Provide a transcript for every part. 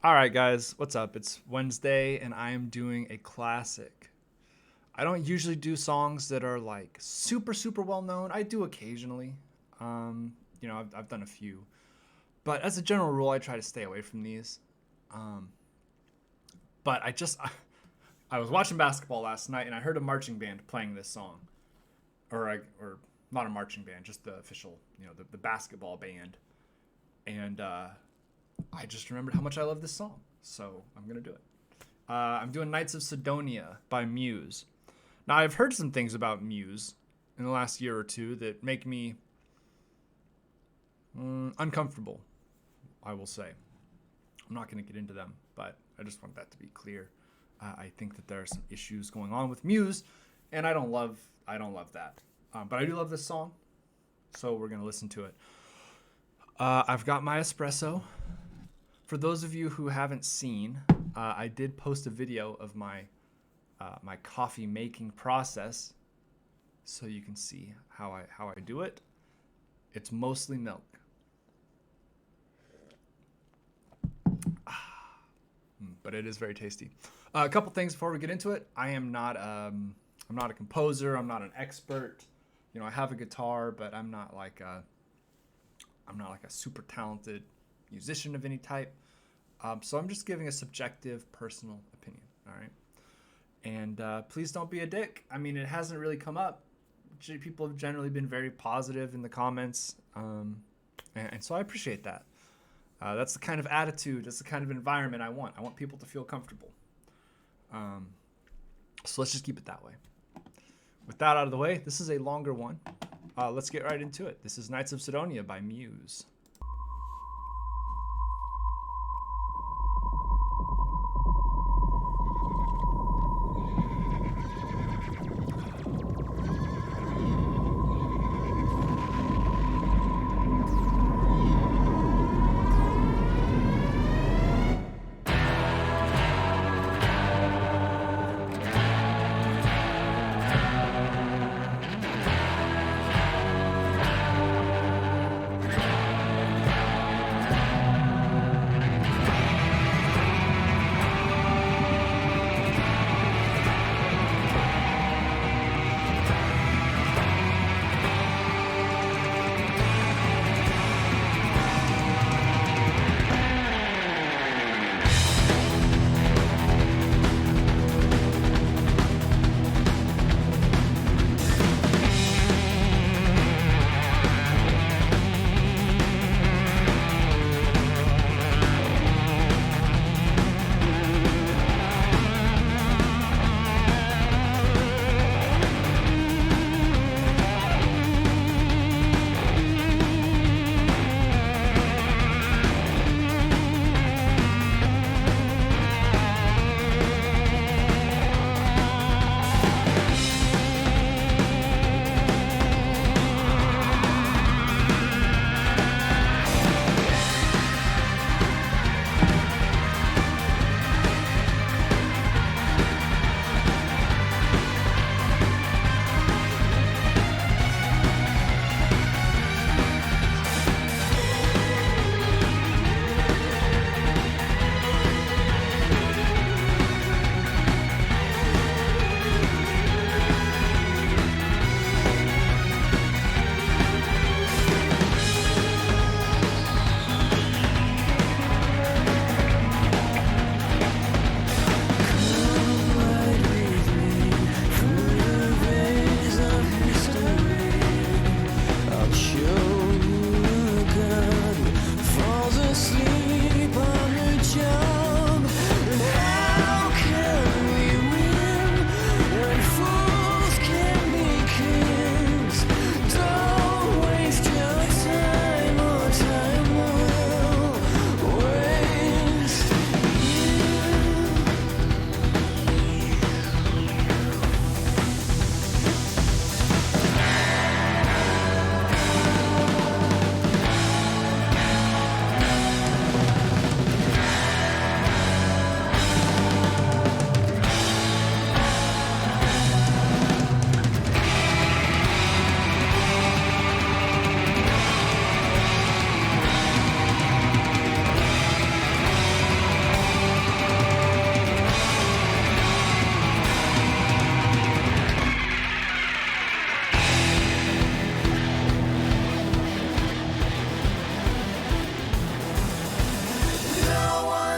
All right, guys, what's up? It's Wednesday, and I am doing a classic. I don't usually do songs that are like super well known. I do occasionally. I've done a few, but as a general rule, I try to stay away from these. Um, but I was watching basketball last night, and I heard a marching band playing this song, or not a marching band, just the official, the basketball band, and I just remembered how much I love this song, so I'm gonna do it. I'm doing Knights of Cydonia by MUSE. Now, I've heard some things about MUSE in the last year or two that make me uncomfortable, I will say. I'm not going to get into them, but I just want that to be clear. I think that there are some issues going on with MUSE, and I don't love that. But I do love this song, so we're going to listen to it. I've got my espresso. For those of you who haven't seen, I did post a video of my coffee making process, so you can see how I do it. It's mostly milk. But it is very tasty. A couple things before we get into it. I'm not a composer. I'm not an expert. I have a guitar, but I'm not like a super talented musician of any type. So I'm just giving a subjective, personal opinion. All right. And please don't be a dick. I mean, it hasn't really come up. People have generally been very positive in the comments. And so I appreciate that. That's the kind of attitude, that's the kind of environment I want. I want people to feel comfortable. So let's just keep it that way. With that out of the way, this is a longer one. Let's get right into it. This is Knights of Cydonia by MUSE.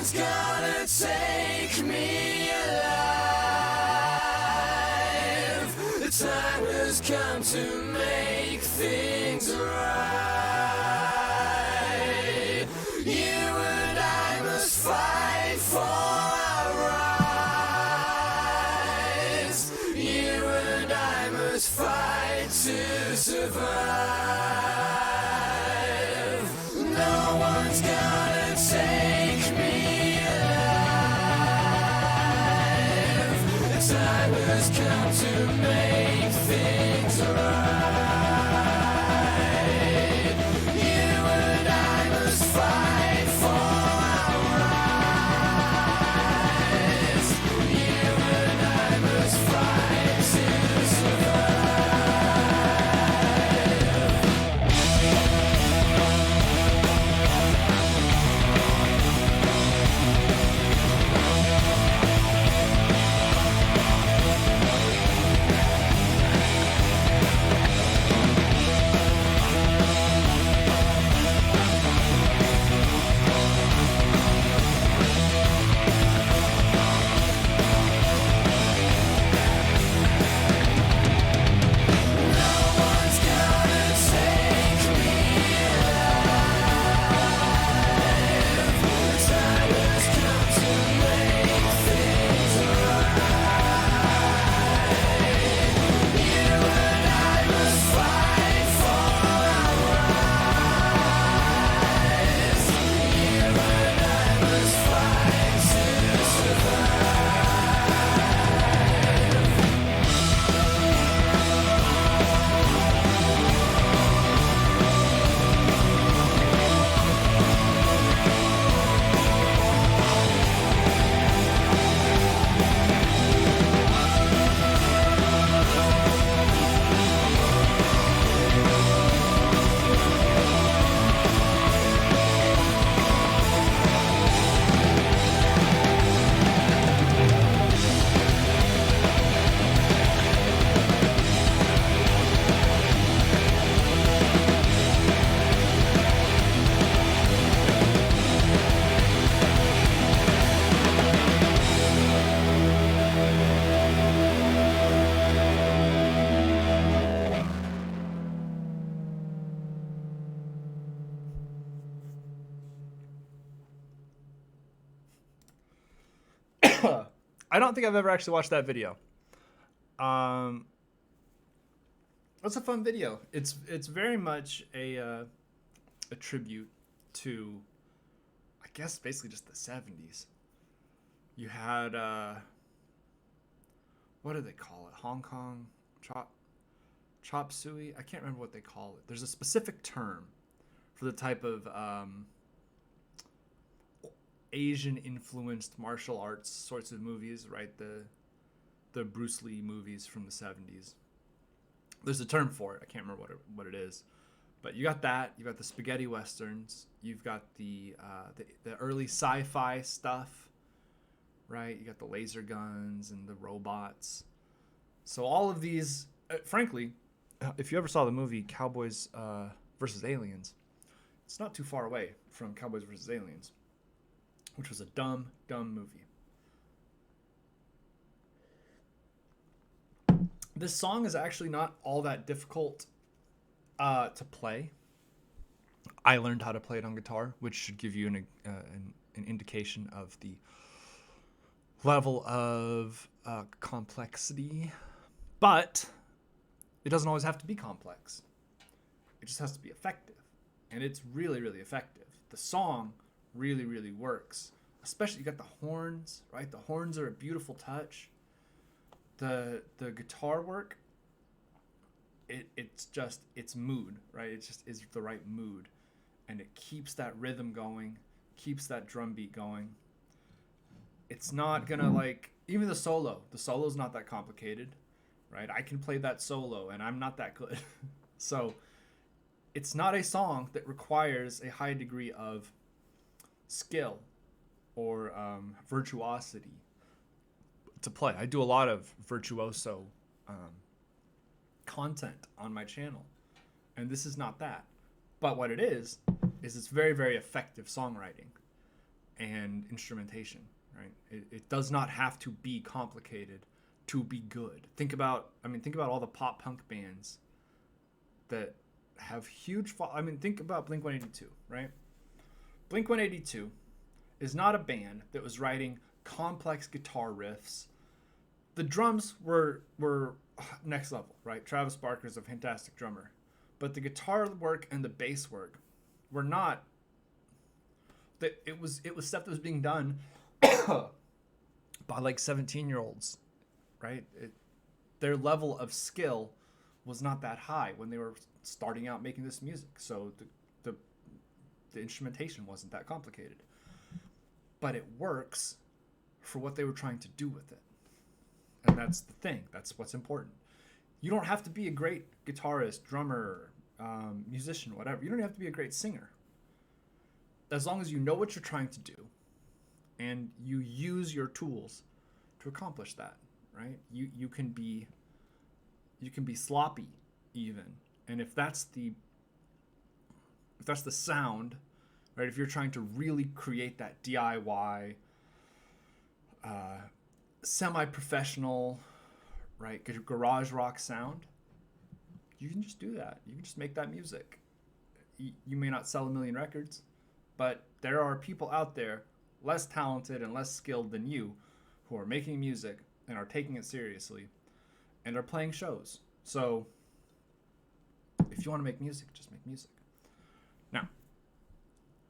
one's gonna take me alive. The time has come to make things right. You and I must fight for our rights. You and I must fight to survive. No one's gonna take me alive. The time has come to make things right. You and I must fight for our rights. You and I must fight to survive. I don't think I've ever actually watched that video. It's a fun video. It's very much a tribute to, I guess, basically just the 70s. You had what do they call it? Hong Kong chop suey. I can't remember what they call it. There's a specific term for the type of Asian influenced martial arts sorts of movies, right? The Bruce Lee movies from the 70s. There's a term for it. I can't remember what it is. But you got that. You got the spaghetti westerns. You've got the early sci-fi stuff, right? You got the laser guns and the robots. So all of these, frankly, if you ever saw the movie Cowboys versus Aliens, it's not too far away from Cowboys versus Aliens, which was a dumb movie. This song is actually not all that difficult to play. I learned how to play it on guitar, which should give you an indication of the level of complexity. But it doesn't always have to be complex. It just has to be effective. And it's really, really effective. The song really, really works. Especially, you got the horns, right? The horns are a beautiful touch. The guitar work, it's mood, right? It just is the right mood. And it keeps that rhythm going, keeps that drum beat going. It's not gonna even the solo's not that complicated, right? I can play that solo and I'm not that good. So it's not a song that requires a high degree of skill or virtuosity to play. I do a lot of virtuoso content on my channel, and this is not that. But what it is it's very, very effective songwriting. and instrumentation, right? It does not have to be complicated to be good. Think about all the pop punk bands that have huge think about Blink 182, right? Blink 182 is not a band that was writing complex guitar riffs. The drums were next level, right? Travis Barker's a fantastic drummer, but the guitar work and the bass work were not. That it was stuff that was being done by like 17-year-olds, right? Their level of skill was not that high when they were starting out making this music, so the instrumentation wasn't that complicated, but it works for what they were trying to do with it. And that's the thing. That's what's important. You don't have to be a great guitarist, drummer, musician, whatever. You don't have to be a great singer. As long as you know what you're trying to do and you use your tools to accomplish that, right? You can be sloppy even. And if that's the sound, right? If you're trying to really create that DIY semi-professional, right, garage rock sound, you can just do that. You can just make that music. You may not sell 1 million records, but there are people out there less talented and less skilled than you who are making music and are taking it seriously and are playing shows. So if you want to make music, just make music. Now,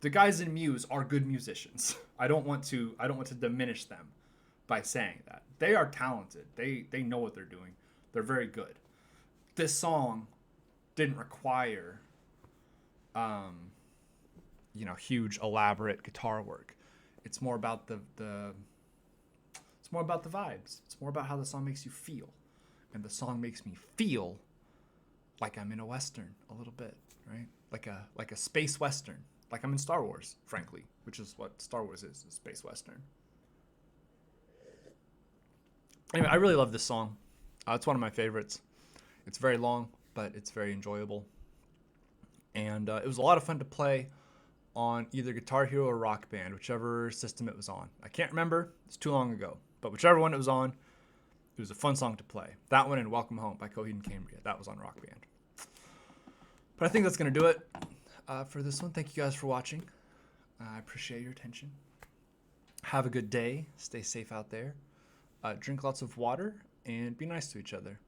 the guys in MUSE are good musicians. I don't want to diminish them by saying that. They are talented. They know what they're doing. They're very good. This song didn't require huge elaborate guitar work. It's more about the vibes. It's more about how the song makes you feel. And the song makes me feel like I'm in a Western a little bit, right? Like a space Western. Like I'm in Star Wars, frankly, which is what Star Wars is, a space Western. Anyway, I really love this song. It's one of my favorites. It's very long, but it's very enjoyable. And it was a lot of fun to play on either Guitar Hero or Rock Band, whichever system it was on. I can't remember. It's too long ago. But whichever one it was on, it was a fun song to play. That one and Welcome Home by Coheed and Cambria. That was on Rock Band. But I think that's going to do it for this one. Thank you guys for watching. I appreciate your attention. Have a good day. Stay safe out there. Drink lots of water and be nice to each other.